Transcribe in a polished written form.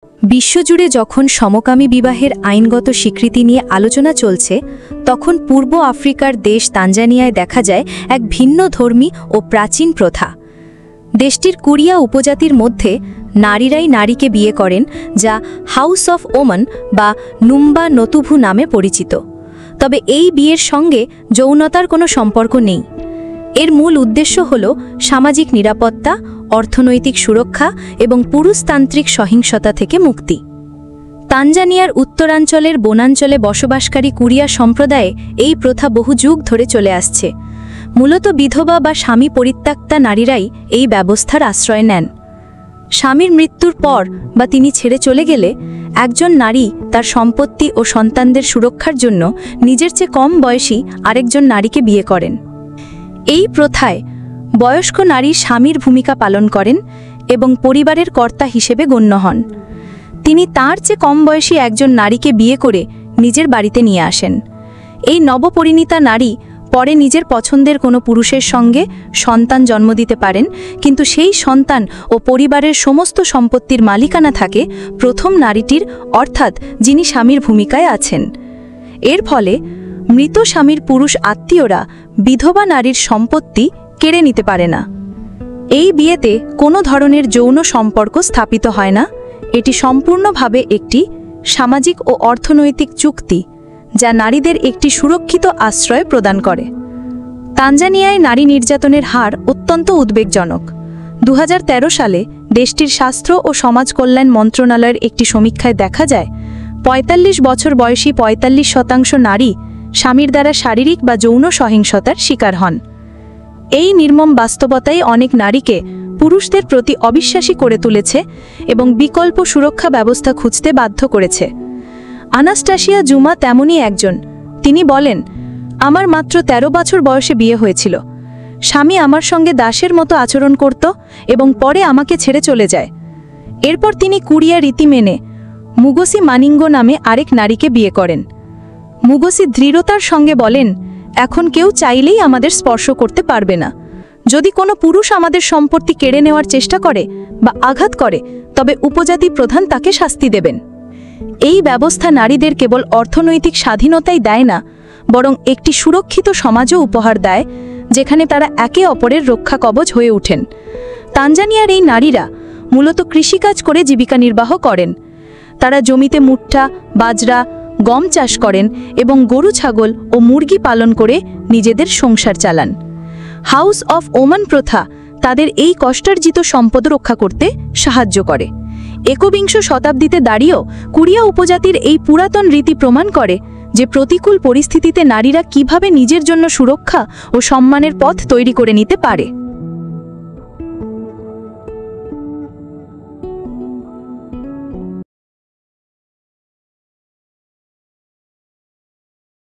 বিশ্বজুড়ে যখন সমকামী বিবাহের আইনগত স্বীকৃতি নিয়ে আলোচনা চলছে, তখন পূর্ব আফ্রিকার দেশ তানজানিয়ায় দেখা যায় এক ভিন্নধর্মী ও প্রাচীন প্রথা। দেশটির কুরিয়া উপজাতির মধ্যে নারীরাই নারীকে বিয়ে করেন, যা হাউস অফ ওমান বা নুম্বা নতুভু নামে পরিচিত। তবে এই বিয়ের সঙ্গে যৌনতার কোনো সম্পর্ক নেই। এর মূল উদ্দেশ্য হল সামাজিক নিরাপত্তা, অর্থনৈতিক সুরক্ষা এবং পুরুষতান্ত্রিক সহিংসতা থেকে মুক্তি। তানজানিয়ার উত্তরাঞ্চলের বনাঞ্চলে বসবাসকারী কুরিয়া সম্প্রদায়ে এই প্রথা বহু যুগ ধরে চলে আসছে। মূলত বিধবা বা স্বামী পরিত্যক্তা নারীরাই এই ব্যবস্থার আশ্রয় নেন। স্বামীর মৃত্যুর পর বা তিনি ছেড়ে চলে গেলে একজন নারী তার সম্পত্তি ও সন্তানদের সুরক্ষার জন্য নিজের চেয়ে কম বয়সী আরেকজন নারীকে বিয়ে করেন। এই প্রথায় বয়স্ক নারী স্বামীর ভূমিকা পালন করেন এবং পরিবারের কর্তা হিসেবে গণ্য হন। তিনি তার চেয়ে কম বয়সী একজন নারীকে বিয়ে করে নিজের বাড়িতে নিয়ে আসেন। এই নবপরিণীতা নারী পরে নিজের পছন্দের কোনো পুরুষের সঙ্গে সন্তান জন্ম দিতে পারেন, কিন্তু সেই সন্তান ও পরিবারের সমস্ত সম্পত্তির মালিকানা থাকে প্রথম নারীটির, অর্থাৎ যিনি স্বামীর ভূমিকায় আছেন। এর ফলে মৃত স্বামীর পুরুষ আত্মীয়রা বিধবা নারীর সম্পত্তি কেড়ে নিতে পারে না। এই বিয়েতে কোনো ধরনের যৌন সম্পর্ক স্থাপিত হয় না। এটি সম্পূর্ণভাবে একটি সামাজিক ও অর্থনৈতিক চুক্তি, যা নারীদের একটি সুরক্ষিত আশ্রয় প্রদান করে। তানজানিয়ায় নারী নির্যাতনের হার অত্যন্ত উদ্বেগজনক। 2013 সালে দেশটির স্বাস্থ্য ও সমাজ কল্যাণ মন্ত্রণালয়ের একটি সমীক্ষায় দেখা যায় 45 বছর বয়সী 45% নারী স্বামীর দ্বারা শারীরিক বা যৌন সহিংসতার শিকার হন। এই নির্মম বাস্তবতাই অনেক নারীকে পুরুষদের প্রতি অবিশ্বাসী করে তুলেছে এবং বিকল্প সুরক্ষা ব্যবস্থা খুঁজতে বাধ্য করেছে। আনাস্টাসিয়া জুমা তেমনই একজন। তিনি বলেন, আমার মাত্র 13 বছর বয়সে বিয়ে হয়েছিল। স্বামী আমার সঙ্গে দাসের মতো আচরণ করত এবং পরে আমাকে ছেড়ে চলে যায়। এরপর তিনি কুরিয়া রীতি মেনে মুগোসি মানিঙ্গো নামে আরেক নারীকে বিয়ে করেন। মুগোসি দৃঢ়তার সঙ্গে বলেন, এখন কেউ চাইলেই আমাদের স্পর্শ করতে পারবে না। যদি কোনো পুরুষ আমাদের সম্পত্তি কেড়ে নেওয়ার চেষ্টা করে বা আঘাত করে, তবে উপজাতি প্রধান তাকে শাস্তি দেবেন। এই ব্যবস্থা নারীদের কেবল অর্থনৈতিক স্বাধীনতাই দেয় না, বরং একটি সুরক্ষিত সমাজও উপহার দেয়, যেখানে তারা একে অপরের রক্ষা কবচ হয়ে ওঠেন। তানজানিয়ার এই নারীরা মূলত কৃষিকাজ করে জীবিকা নির্বাহ করেন। তারা জমিতে মুট্টা, বাজরা, গম চাষ করেন এবং গরু, ছাগল ও মুরগি পালন করে নিজেদের সংসার চালান। হাউস অফ ওমান প্রথা তাদের এই কষ্টার্জিত সম্পদ রক্ষা করতে সাহায্য করে। একবিংশ শতাব্দীতে দাঁড়িয়েও কুরিয়া উপজাতির এই পুরাতন রীতি প্রমাণ করে যে প্রতিকূল পরিস্থিতিতে নারীরা কিভাবে নিজের জন্য সুরক্ষা ও সম্মানের পথ তৈরি করে নিতে পারে।